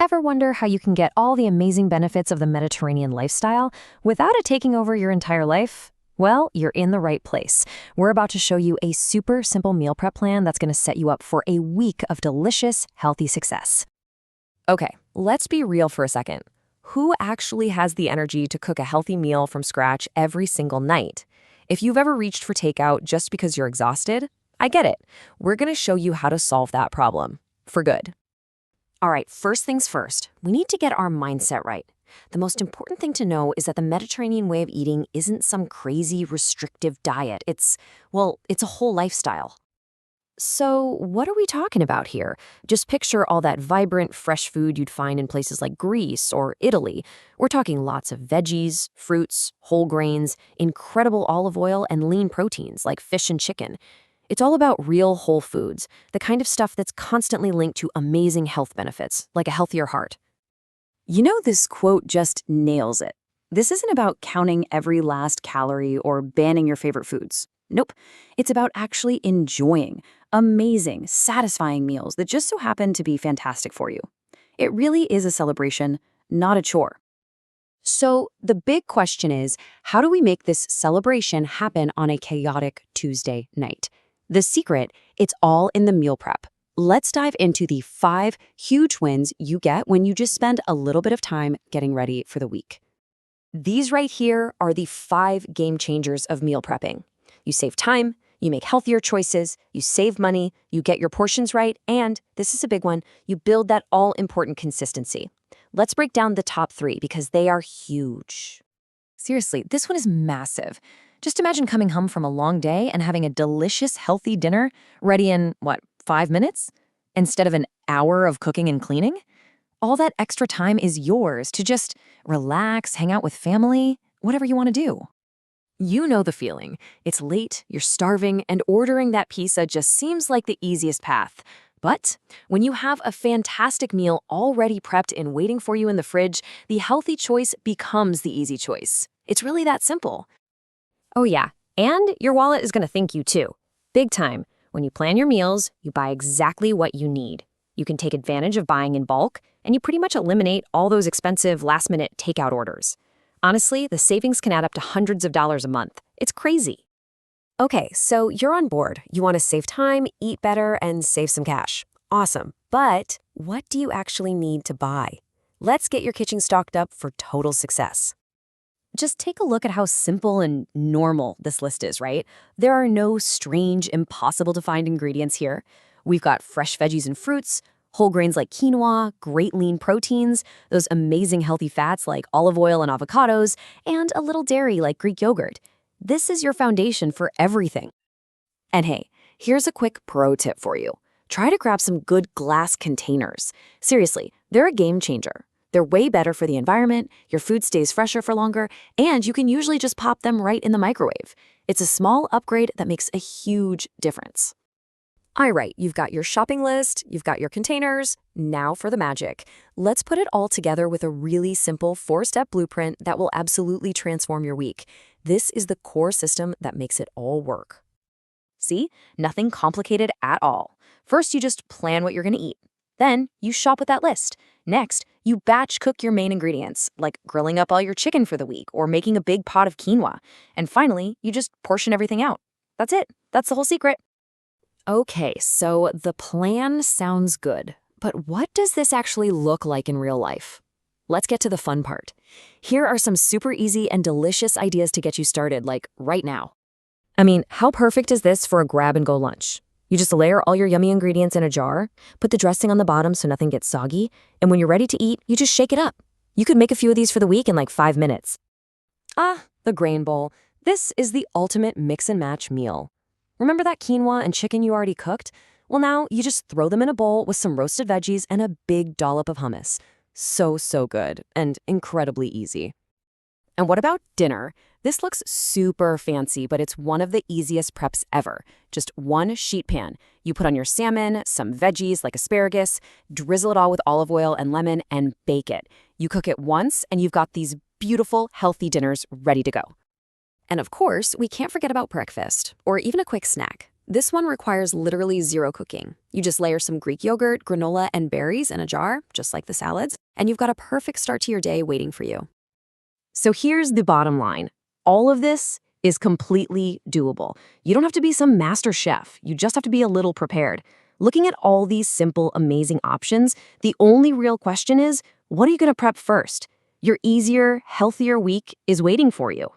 Ever wonder how you can get all the amazing benefits of the Mediterranean lifestyle without it taking over your entire life? Well, you're in the right place. We're about to show you a super simple meal prep plan that's going to set you up for a week of delicious, healthy success. Okay, let's be real for a second. Who actually has the energy to cook a healthy meal from scratch every single night? If you've ever reached for takeout just because you're exhausted, I get it. We're going to show you how to solve that problem for good. All right, first things first, we need to get our mindset right. The most important thing to know is that the Mediterranean way of eating isn't some crazy restrictive diet. It's a whole lifestyle. So what are we talking about here? Just picture all that vibrant, fresh food you'd find in places like Greece or Italy. We're talking lots of veggies, fruits, whole grains, incredible olive oil, and lean proteins like fish and chicken. It's all about real whole foods, the kind of stuff that's constantly linked to amazing health benefits, like a healthier heart. You know, this quote just nails it. This isn't about counting every last calorie or banning your favorite foods. Nope. It's about actually enjoying amazing, satisfying meals that just so happen to be fantastic for you. It really is a celebration, not a chore. So the big question is, how do we make this celebration happen on a chaotic Tuesday night? The secret, it's all in the meal prep. Let's dive into the 5 huge wins you get when you just spend a little bit of time getting ready for the week. These right here are the 5 game changers of meal prepping. You save time, you make healthier choices, you save money, you get your portions right, and, this is a big one, you build that all-important consistency. Let's break down the top 3 because they are huge. Seriously, this one is massive. Just imagine coming home from a long day and having a delicious, healthy dinner ready in, 5 minutes? Instead of an hour of cooking and cleaning? All that extra time is yours to just relax, hang out with family, whatever you want to do. You know the feeling. It's late, you're starving, and ordering that pizza just seems like the easiest path. But when you have a fantastic meal already prepped and waiting for you in the fridge, the healthy choice becomes the easy choice. It's really that simple. Oh yeah, and your wallet is going to thank you too. Big time. When you plan your meals, you buy exactly what you need. You can take advantage of buying in bulk, and you pretty much eliminate all those expensive last-minute takeout orders. Honestly, the savings can add up to hundreds of dollars a month. It's crazy. Okay, so you're on board. You want to save time, eat better, and save some cash. Awesome. But what do you actually need to buy? Let's get your kitchen stocked up for total success. Just take a look at how simple and normal this list is, right? There are no strange, impossible-to-find ingredients here. We've got fresh veggies and fruits, whole grains like quinoa, great lean proteins, those amazing healthy fats like olive oil and avocados, and a little dairy like Greek yogurt. This is your foundation for everything. And hey, here's a quick pro tip for you. Try to grab some good glass containers. Seriously, they're a game changer. They're way better for the environment, your food stays fresher for longer, and you can usually just pop them right in the microwave. It's a small upgrade that makes a huge difference. All right, you've got your shopping list, you've got your containers, now for the magic. Let's put it all together with a really simple 4-step blueprint that will absolutely transform your week. This is the core system that makes it all work. See? Nothing complicated at all. First, you just plan what you're going to eat. Then, you shop with that list. Next, you batch cook your main ingredients, like grilling up all your chicken for the week or making a big pot of quinoa. And finally, you just portion everything out. That's it. That's the whole secret. Okay, so the plan sounds good, but what does this actually look like in real life? Let's get to the fun part. Here are some super easy and delicious ideas to get you started, like right now. I mean, how perfect is this for a grab-and-go lunch? You just layer all your yummy ingredients in a jar, put the dressing on the bottom so nothing gets soggy, and when you're ready to eat, you just shake it up. You could make a few of these for the week in like 5 minutes. The grain bowl. This is the ultimate mix-and-match meal. Remember that quinoa and chicken you already cooked? Well, now you just throw them in a bowl with some roasted veggies and a big dollop of hummus. So good and incredibly easy. And what about dinner? This looks super fancy, but it's one of the easiest preps ever. Just one sheet pan. You put on your salmon, some veggies like asparagus, drizzle it all with olive oil and lemon, and bake it. You cook it once, and you've got these beautiful, healthy dinners ready to go. And of course, we can't forget about breakfast, or even a quick snack. This one requires literally zero cooking. You just layer some Greek yogurt, granola, and berries in a jar, just like the salads, and you've got a perfect start to your day waiting for you. So here's the bottom line. All of this is completely doable. You don't have to be some master chef. You just have to be a little prepared. Looking at all these simple, amazing options, the only real question is, what are you going to prep first? Your easier, healthier week is waiting for you.